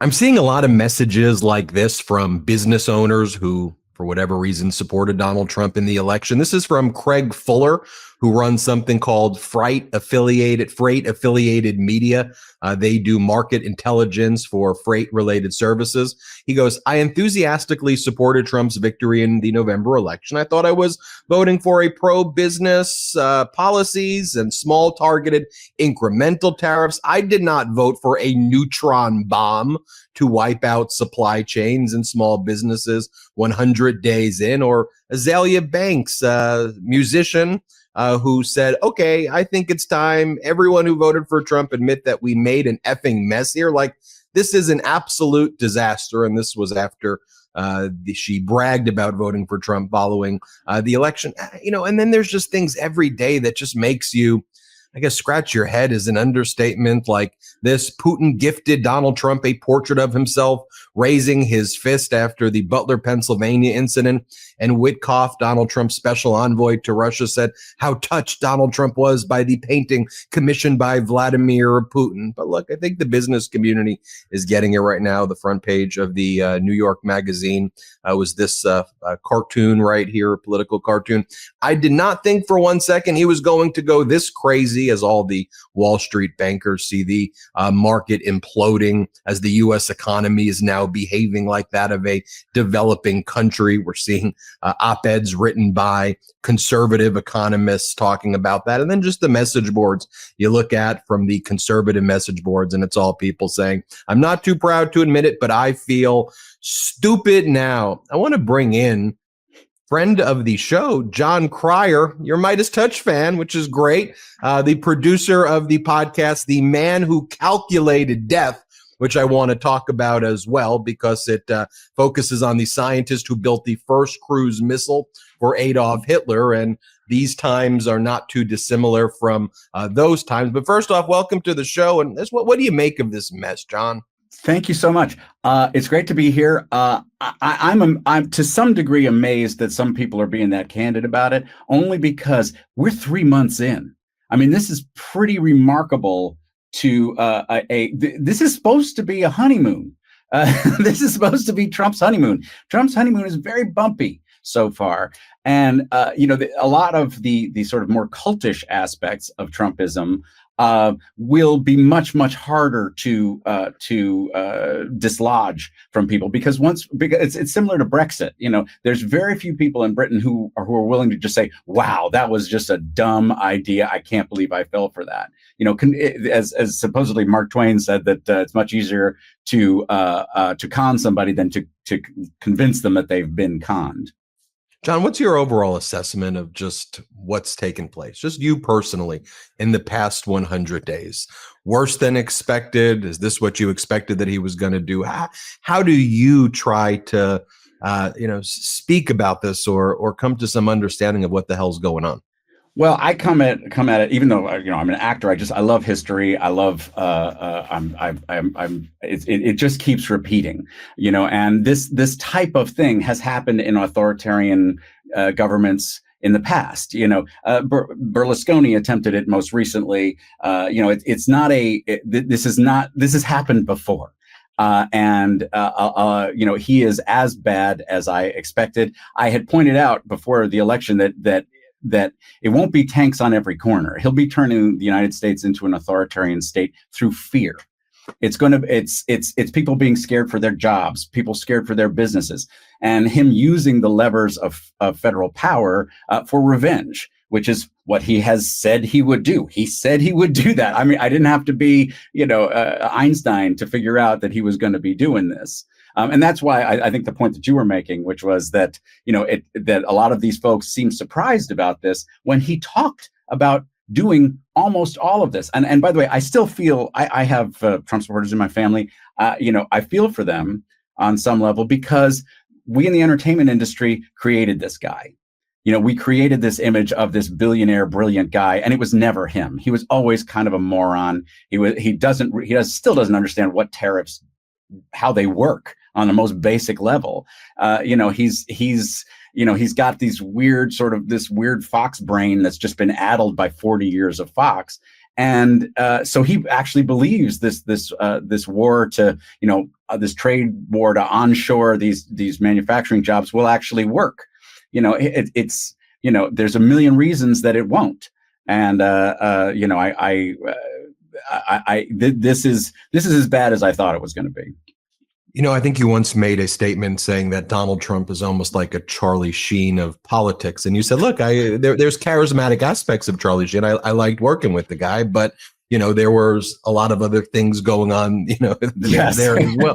I'm seeing a lot of messages like this from business owners who, for whatever reason, supported Donald Trump in the election. This is from Craig Fuller, who runs something called Freight Affiliated Media. They do market intelligence for freight related services. He goes, I enthusiastically supported Trump's victory in the November election. I thought I was voting for a pro business policies and small targeted incremental tariffs. I did not vote for a neutron bomb to wipe out supply chains and small businesses 100 days in, or Azalea Banks, musician, who said, okay, I think it's time everyone who voted for Trump admit that we made an effing mess here. Like, this is an absolute disaster. And this was after she bragged about voting for Trump following the election. And then there's just things every day that just makes you, I guess, scratch your head is an understatement. Like this, Putin gifted Donald Trump a portrait of himself raising his fist after the Butler, Pennsylvania incident. And Witkoff, Donald Trump's special envoy to Russia, said how touched Donald Trump was by the painting commissioned by Vladimir Putin. But look, I think the business community is getting it right now. The front page of the New York Magazine was this cartoon right here, a political cartoon. I did not think for 1 second he was going to go this crazy as all the Wall Street bankers see the market imploding as the U.S. economy is now behaving like that of a developing country. We're seeing op-eds written by conservative economists talking about that. And then just the message boards you look at from the conservative message boards, and it's all people saying, I'm not too proud to admit it, but I feel stupid now. I want to bring in friend of the show, Jon Cryer, your MeidasTouch fan, which is great. The producer of the podcast, The Man Who Calculated Death, which I want to talk about as well, because it focuses on the scientist who built the first cruise missile for Adolf Hitler. And these times are not too dissimilar from those times. But first off, welcome to the show. And what do you make of this mess, Jon? Thank you so much. It's great to be here. I'm to some degree amazed that some people are being that candid about it, only because we're 3 months in. I mean, this is pretty remarkable. This is supposed to be a honeymoon. This is supposed to be Trump's honeymoon. Trump's honeymoon is very bumpy so far. And, a lot of the sort of more cultish aspects of Trumpism will be much, much harder to dislodge from people because it's similar to Brexit. There's very few people in Britain who are willing to just say, wow, that was just a dumb idea. I can't believe I fell for that. As supposedly Mark Twain said that it's much easier to con somebody than to convince them that they've been conned. Jon, what's your overall assessment of just what's taken place, just you personally, in the past 100 days? Worse than expected? Is this what you expected that he was going to do? How do you try to, speak about this or come to some understanding of what the hell's going on? Well, I come at it, even though I'm an actor. I love history. I love it just keeps repeating, and this type of thing has happened in authoritarian governments in the past. Berlusconi attempted it most recently. This has happened before. He is as bad as I expected. I had pointed out before the election that it won't be tanks on every corner. He'll be turning the United States into an authoritarian state through fear. It's people being scared for their jobs, people scared for their businesses, and him using the levers of federal power for revenge, which is what he has said he would do. He said he would do that. I mean, I didn't have to be, Einstein to figure out that he was going to be doing this. And that's why I think the point that you were making, which was that, that a lot of these folks seem surprised about this when he talked about doing almost all of this. And by the way, I still feel I have Trump supporters in my family. I feel for them on some level because we in the entertainment industry created this guy. We created this image of this billionaire, brilliant guy, and it was never him. He was always kind of a moron. He still doesn't understand what tariffs, how they work on the most basic level. He's got this weird Fox brain that's just been addled by 40 years of Fox. And so he actually believes this war to, this trade war to onshore these manufacturing jobs will actually work. It's there's a million reasons that it won't. And this is as bad as I thought it was going to be. I think you once made a statement saying that Donald Trump is almost like a Charlie Sheen of politics. And you said, look, there's charismatic aspects of Charlie Sheen. I liked working with the guy, but there was a lot of other things going on, yes. there as well.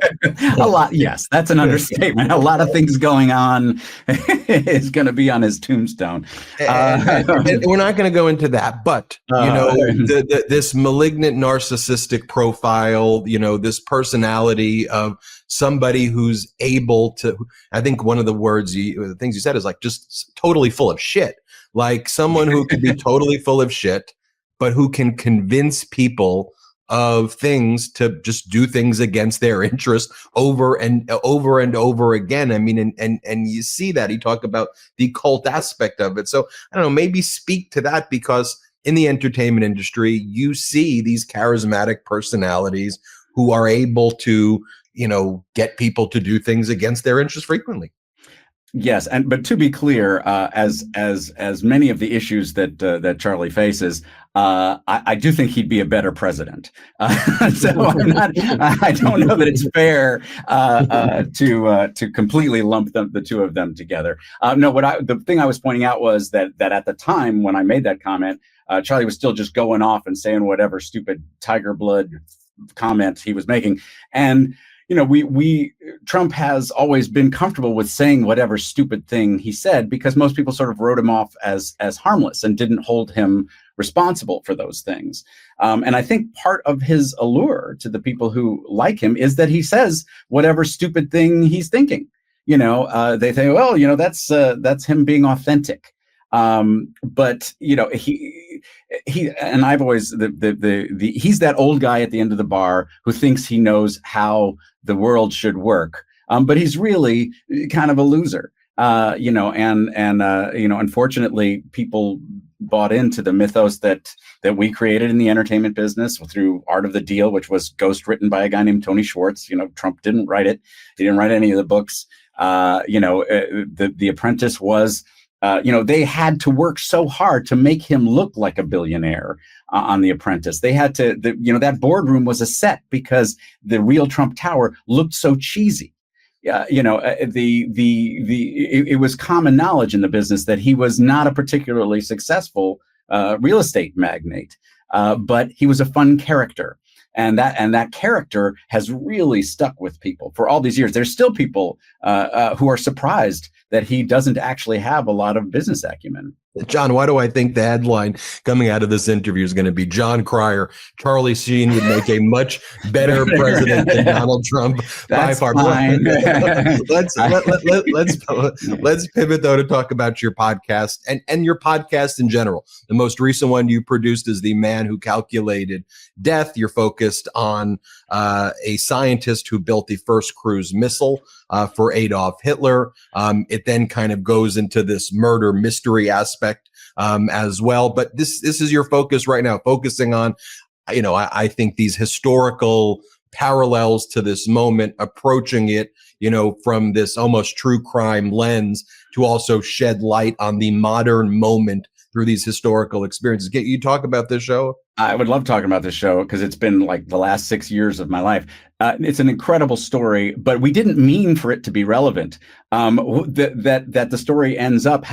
A lot. Yes, that's an understatement. A lot of things going on is going to be on his tombstone. And we're not going to go into that, but, this malignant narcissistic profile, this personality of somebody who's able to, I think one of the things you said is like just totally full of shit, like someone who could be totally full of shit, but who can convince people of things to just do things against their interest over and over again. I mean, and you see that he talked about the cult aspect of it. So I don't know, maybe speak to that, because in the entertainment industry, you see these charismatic personalities who are able to, get people to do things against their interest frequently. Yes, but to be clear, as many of the issues that Charlie faces, I do think he'd be a better president. So I don't know that it's fair to completely lump the two of them together. No, the thing I was pointing out was that at the time when I made that comment, Charlie was still just going off and saying whatever stupid tiger blood comment he was making, and Trump has always been comfortable with saying whatever stupid thing he said, because most people sort of wrote him off as harmless and didn't hold him responsible for those things. And I think part of his allure to the people who like him is that he says whatever stupid thing he's thinking. They think, well, that's him being authentic. But he and I've always he's that old guy at the end of the bar who thinks he knows how the world should work, but he's really kind of a loser, unfortunately people bought into the mythos that we created in the entertainment business through Art of the Deal, which was ghost written by a guy named Tony Schwartz. Trump didn't write it. He didn't write any of the books. The Apprentice was, they had to work so hard to make him look like a billionaire on The Apprentice. They had to, that boardroom was a set because the real Trump Tower looked so cheesy. It was common knowledge in the business that he was not a particularly successful real estate magnate, but he was a fun character. And that character has really stuck with people for all these years. There's still people who are surprised that he doesn't actually have a lot of business acumen. John, why do I think the headline coming out of this interview is going to be Jon Cryer? Charlie Sheen would make a much better president than Donald Trump. That's by far. Fine. Let's pivot though to talk about your podcast and your podcast in general. The most recent one you produced is The Man Who Calculated Death. You're focused on a scientist who built the first cruise missile for Adolf Hitler. It then kind of goes into this murder mystery aspect as well. But this is your focus right now, focusing on, I think these historical parallels to this moment, approaching it, from this almost true crime lens to also shed light on the modern moment through these historical experiences. Can you talk about this show? I would love talking about this show because it's been like the last 6 years of my life. It's an incredible story, but we didn't mean for it to be relevant. That the story ends up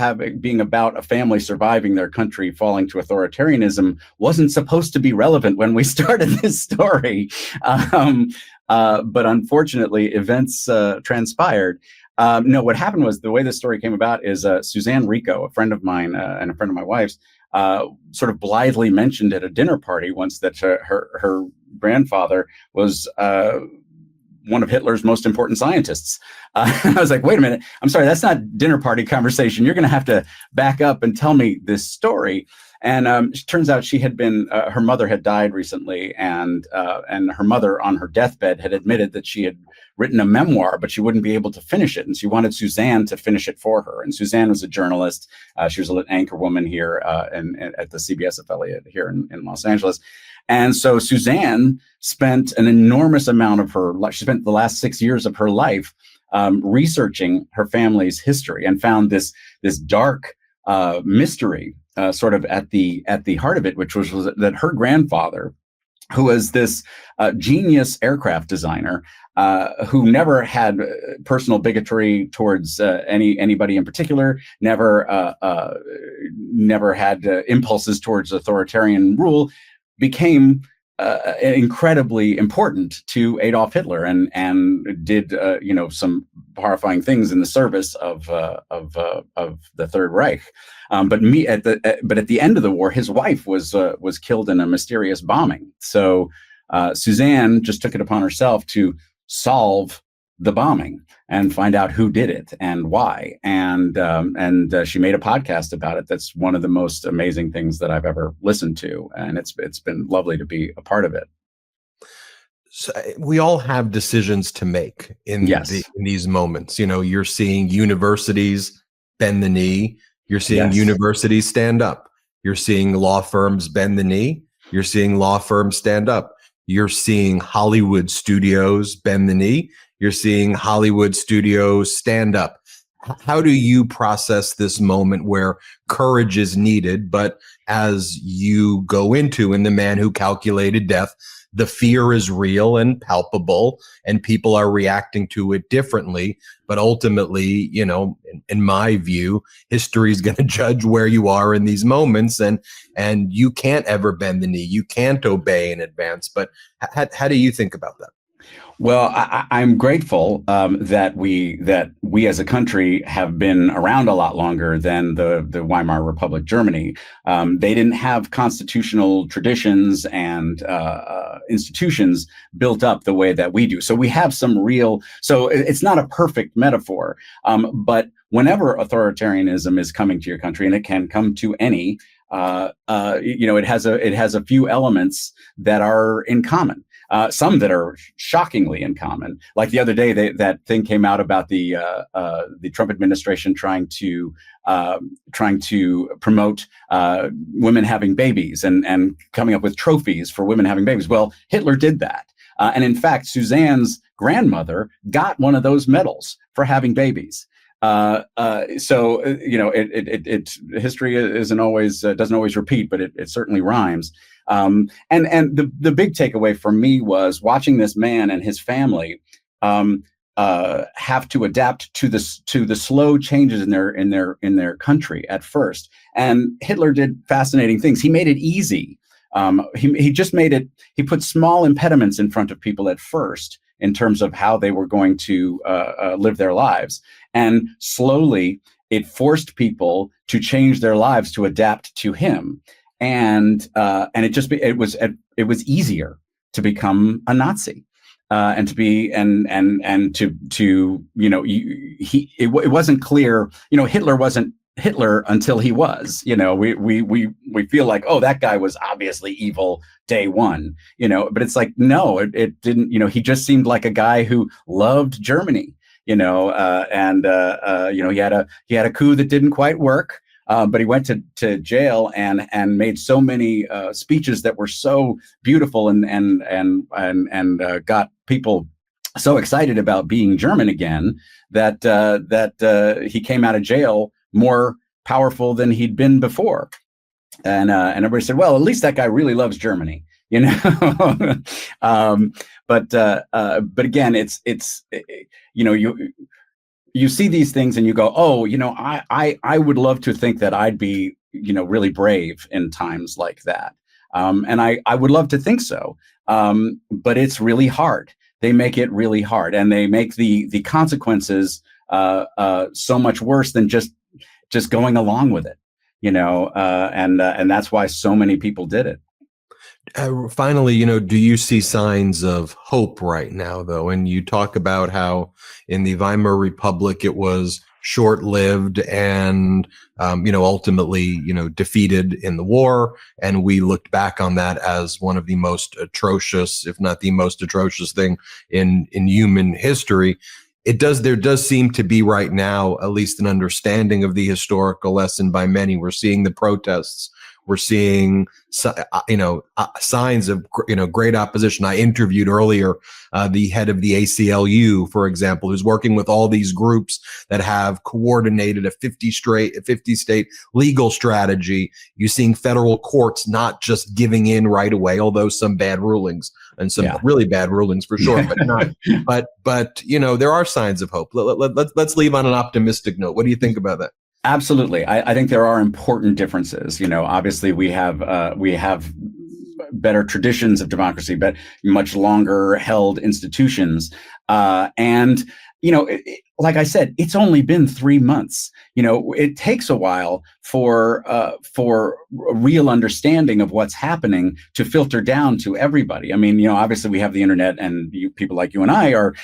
being about a family surviving their country falling to authoritarianism wasn't supposed to be relevant when we started this story. But unfortunately, events transpired. No, what happened was the way this story came about is Suzanne Rico, a friend of mine and a friend of my wife's, sort of blithely mentioned at a dinner party once that her grandfather was one of Hitler's most important scientists. I was like, wait a minute, I'm sorry, that's not dinner party conversation. You're going to have to back up and tell me this story. And it turns out she had been, her mother had died recently, and her mother on her deathbed had admitted that she had written a memoir, but she wouldn't be able to finish it. And she wanted Suzanne to finish it for her. And Suzanne was a journalist. She was an anchor woman here at the CBS affiliate here in Los Angeles. And so Suzanne spent an enormous amount of her life. She spent the last 6 years of her life researching her family's history, and found this dark mystery sort of at the heart of it, which was that her grandfather, who was this genius aircraft designer, who never had personal bigotry towards anybody in particular, never had impulses towards authoritarian rule, became incredibly important to Adolf Hitler, and did some horrifying things in the service of the Third Reich. But at the end of the war, his wife was killed in a mysterious bombing. So Suzanne just took it upon herself to solve the bombing and find out who did it and why. And she made a podcast about it. That's one of the most amazing things that I've ever listened to. And it's been lovely to be a part of it. So we all have decisions to make in these moments. You're seeing universities bend the knee. You're seeing universities stand up. You're seeing law firms bend the knee. You're seeing law firms stand up. You're seeing Hollywood studios bend the knee. You're seeing Hollywood studios stand up. How do you process this moment where courage is needed, but as you go into In the Man Who Calculated Death, the fear is real and palpable, and people are reacting to it differently. But ultimately, in my view, history is going to judge where you are in these moments, and you can't ever bend the knee. You can't obey in advance. But how do you think about that? Well, I'm grateful that we as a country have been around a lot longer than the Weimar Republic, Germany. They didn't have constitutional traditions and institutions built up the way that we do. So we have some real. So it's not a perfect metaphor, but whenever authoritarianism is coming to your country, and it can come to any, it has a few elements that are in common. Some that are shockingly in common. Like the other day, that thing came out about the Trump administration trying to promote women having babies and coming up with trophies for women having babies. Well, Hitler did that, and in fact, Suzanne's grandmother got one of those medals for having babies. So history doesn't always repeat, but it certainly rhymes. And the big takeaway for me was watching this man and his family have to adapt to the slow changes in their country at first. And Hitler did fascinating things. He made it easy. He put small impediments in front of people at first in terms of how they were going to live their lives. And slowly it forced people to change their lives to adapt to him. And it was easier to become a Nazi, and to be it wasn't clear. Hitler wasn't Hitler until he was. We feel like, oh, that guy was obviously evil day one. But it's like, no, it didn't. He just seemed like a guy who loved Germany. He had a coup that didn't quite work. But he went to jail and made so many speeches that were so beautiful and got people so excited about being German again that he came out of jail more powerful than he'd been before. And everybody said, well, at least that guy really loves Germany, But again, you see these things and you go, oh, I would love to think that I'd be, really brave in times like that. And I would love to think so. But it's really hard. They make it really hard, and they make the consequences so much worse than just going along with it, and that's why so many people did it. Finally, do you see signs of hope right now, though? And you talk about how in the Weimar Republic it was short-lived and, ultimately, defeated in the war. And we looked back on that as one of the most atrocious, if not the most atrocious thing in human history. There does seem to be right now, at least an understanding of the historical lesson by many. We're seeing the protests. We're seeing, signs of, great opposition. I interviewed earlier the head of the ACLU, for example, who's working with all these groups that have coordinated a 50 state legal strategy. You're seeing federal courts not just giving in right away, although some bad rulings and some really bad rulings for sure, but not. but there are signs of hope. Let's leave on an optimistic note. What do you think about that? Absolutely. I think there are important differences. Obviously we have better traditions of democracy, but much longer held institutions. And like I said, it's only been 3 months. It takes a while for a real understanding of what's happening to filter down to everybody. I mean, obviously we have the internet, and people like you and I are,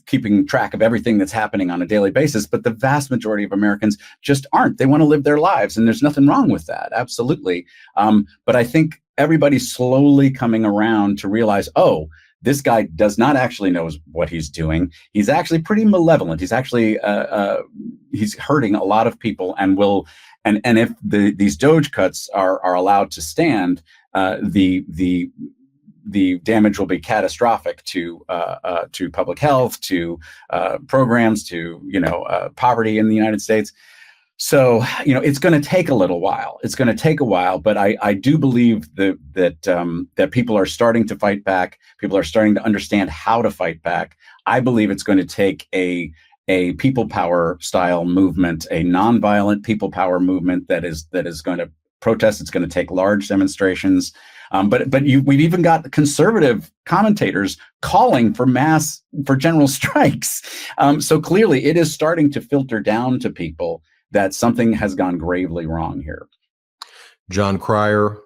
keeping track of everything that's happening on a daily basis. But the vast majority of Americans just aren't. They want to live their lives, and there's nothing wrong with that. Absolutely. But I think everybody's slowly coming around to realize, oh, this guy does not actually know what he's doing. He's actually pretty malevolent. He's actually he's hurting a lot of people, and if these Doge cuts are allowed to stand, the damage will be catastrophic to public health, to programs, to poverty in the United States. So, it's going to take a little while. It's going to take a while, but I do believe that people are starting to fight back. People are starting to understand how to fight back. I believe it's going to take a people power style movement, a nonviolent people power movement that is going to protest. It's going to take large demonstrations. But we've even got conservative commentators calling for general strikes. So clearly, it is starting to filter down to people that something has gone gravely wrong here. Jon Cryer,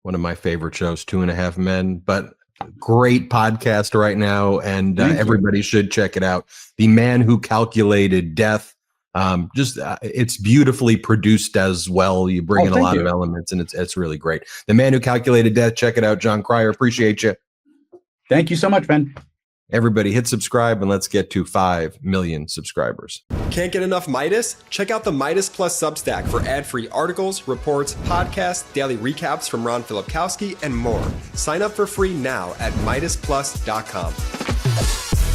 one of my favorite shows, 2.5 Men, but great podcast right now, and everybody should check it out. The Man Who Calculated Death. It's beautifully produced as well. You bring in a lot of elements, and it's really great. The Man Who Calculated Death. Check it out, Jon Cryer. Appreciate you. Thank you so much, Ben. Everybody hit subscribe, and let's get to 5 million subscribers. Can't get enough Meidas? Check out the Meidas Plus Substack for ad-free articles, reports, podcasts, daily recaps from Ron Filipkowski, and more. Sign up for free now at MeidasPlus.com.